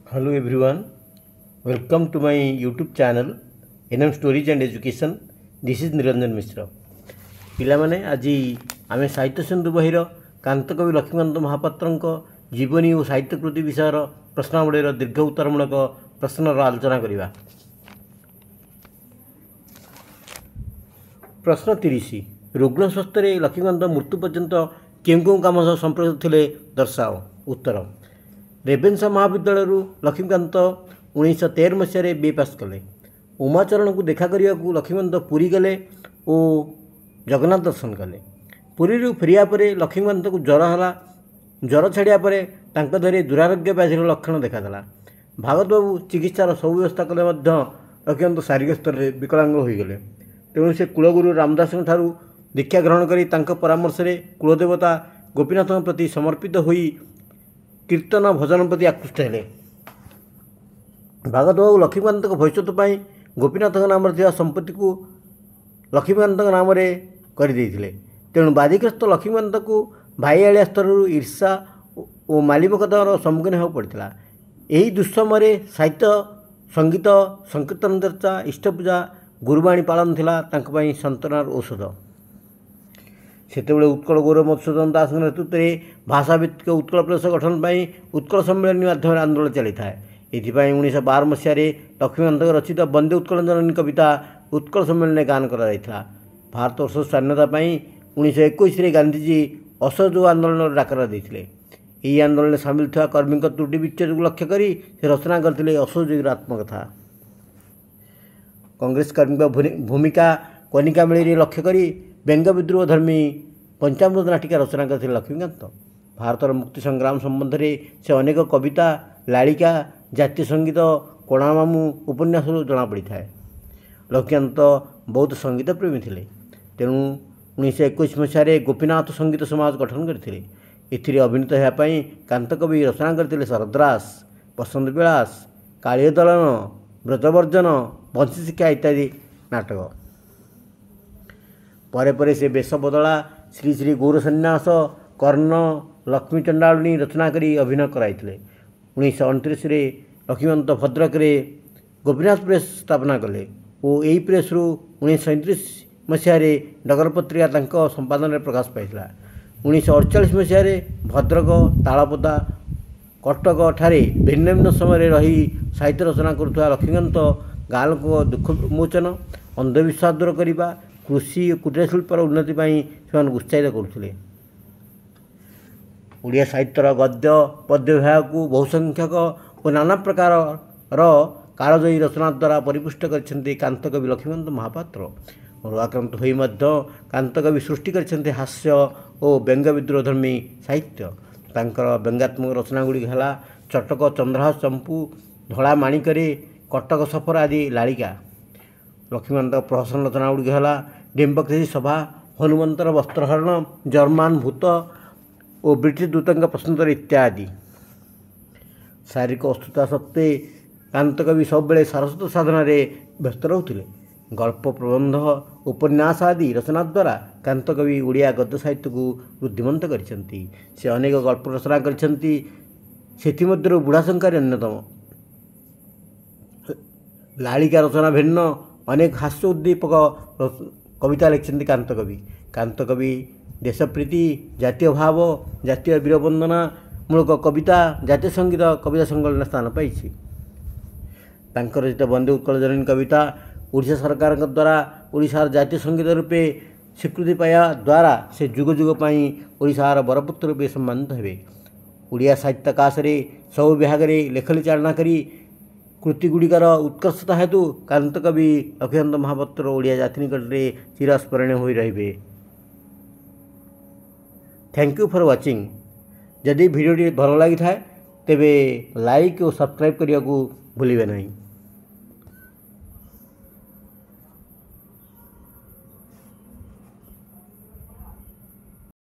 Hello everyone, welcome to my YouTube channel NM Stories and Education. This is Niranjan Mishra. पिलामाने आज आमे साहित्य सिंधु बहिर कांतकवि लक्ष्मीकांत महापात्र जीवनी और साहित्य कृति विषय प्रश्नावलीर दीर्घ उत्तरमूलक प्रश्नर आलोचना करवा। प्रश्न 30 रुग्ण स्वस्थ लक्ष्मीकांत मृत्यु पर्यंत केउं काम सह संपर्क थे दर्शाओ। उत्तर रेभेन्सा महाविद्यालय लक्ष्मीकांत 1913 मसीह बी पास कले। उमाचरण को देखा करने को लक्ष्मीकांत पुरी गले और जगन्नाथ दर्शन कले। पुरी फेरिया पर लक्ष्मीकांत को ज्वर है। ज्वर छाड़ा पर देह दुरारोग्य व्याधि लक्षण देखादेला। भागवत बाबू चिकित्सार सब व्यवस्था कले लक्ष्मीकांत शारीरिक स्तर में विकलांग हो गले। तेणु से कुलगुरु रामदास ठारू दीक्षा ग्रहण करी परामर्श में कुलदेवता गोपीनाथ प्रति समर्पित होई कीर्तन भजन प्रति आकृष्ट हेले। भागवत बाबू लक्ष्मीकांत भविष्य गोपीनाथ नाम संपत्ति को लक्ष्मीकांत नाम करदे। तेणु बाधिग्रस्त लक्ष्मीकांत को भाईआलिया स्तर ईर्षा और मालिमकतार सम्मुखीन हो पड़ा। यही दुस्समय साहित्य संगीत संकीर्तन चर्चा इष्टपूजा गुरुबाणी पालन थिला संतनार औषध। सेतेबेले उत्कल गौरव मधुसूदन दास नेतृत्व में भाषाभित्तिक उत्कल प्रदेश गठन पर उत्कल सम्मेलन माध्यम आंदोलन चली था। ये 1912 मसीह लक्ष्मीकांत रचित वंदे उत्कल जननी कविता उत्कल सम्मेलन में गान करा जायथिला। भारतवर्ष स्वाधीनता 1921 गांधीजी असहयोग आंदोलन डाकरा देते। यही आंदोलन में सामिल था कर्मी त्रुटि विच्छेद को लक्ष्य कर से रचना करते असहयोगी आत्मकथा। कांग्रेस कर्मी भूमिका कनिका मेली लक्ष्य कर व्यंग्य विद्रोह धर्मी पंचामृत नाटिका रचना करते लक्ष्मीकांत। भारतर मुक्ति संग्राम संबंध में से अनेक कविता लालिका जातीय संगीत कोणामामू उपन्यास जना पड़ी था। लक्ष्मीकांत बहुत संगीत प्रेमी थे। तेणु 1921 मसीह गोपीनाथ संगीत समाज गठन करते। एथिरे अभिनीत होगापी कांतकवि रचना करते शरद्रास, बसंत विलास, कालीय दलन, व्रतवर्जन, वंशी शिक्षा इत्यादि नाटक। परे परे से बेश बदला श्री श्री गौर सन्यास, कर्ण, लक्ष्मी चंडालिनी रचना करी अभिनय कराई। 1929 लक्ष्मीकांत भद्रक गोपीनाथ प्रेस स्थापना कले और यही प्रेस 1937 मसीह डगर पत्रिका संपादन में प्रकाश पाई। 1948 मसीह भद्रक, तालपदा, कटक ठारे भिन्न भिन्न समय रही साहित्य रचना करुवा लक्ष्मीकांत गाँ लोक दुख विमोचन, अंधविश्वास दूर करने, कृषि और कुटीर शिल्पर उन्नति से उत्साहित करुले। ओडिया साहित्यर गद्य पद्य विभाग को बहुसंख्यक और नाना प्रकार कालजयी रचना द्वारा परिपुष्ट करछन्ते कांतकवि लक्ष्मीकांत महापात्र। रोगाक्रांत होई मध्य कांतकवि सृष्टि करछन्ते हास्य और व्यंग्य विद्रोह धर्मी साहित्य। तांकर व्यंग्यात्मक रचनागुड़ी है चटक, चंद्रहास, चंपू, धड़ा माणिकरे, कटक सफर आदि लालिका। लक्ष्मीकांत प्रहसन रचनागुड़ी है डिम्बकृषि सभा, हनुमंतर वस्त्रहरण, जर्मान भूत और ब्रिटिश दूतों प्रश्नोत्तर इत्यादि। शारीरिक अस्वस्थता सत्वे कांतकवि सब बेले सारस्वत साधन व्यस्त रोते। गल्प, प्रबंध, उपन्यास आदि रचना द्वारा कांतकवि ओडिया गद्य साहित्य को वृद्धिमंत करछन्ति। से अनेक गल्प रचना करछन्ति। सेथिमध्यरु बुढ़ाशंकर अन्यतम। लालिका रचना भिन्न अनेक हास्य उद्दीपक कविता लिखिछन्ति कांतकवि। कांतकवि देशप्रीति, जातीय भाव, जातीय वीरवंदना मूलक कविता, जातीय संगीत कविता संकलन स्थान पाई। रचित वंदे उत्कल जननी कविता ओडिशा सरकार द्वारा ओडिशार जातीय संगीत रूपे स्वीकृति पाया द्वारा से जुग जुग ओडिशार बरपुत्र रूपे सम्मानित हेबे। ओडिया साहित्य आकाश सब विभाग में लेखली चालना करी कृतिगुड़िकार उत्कर्षता हेतु कांतकवि लक्ष्मीकांत महापात्र ओडिया जाति निकट में चिरस्मरणीय हो रहिबे। Thank you for watching. जदि वीडियो भल लगी था तेबे लाइक और सब्सक्राइब करने को भूलिए नहीं।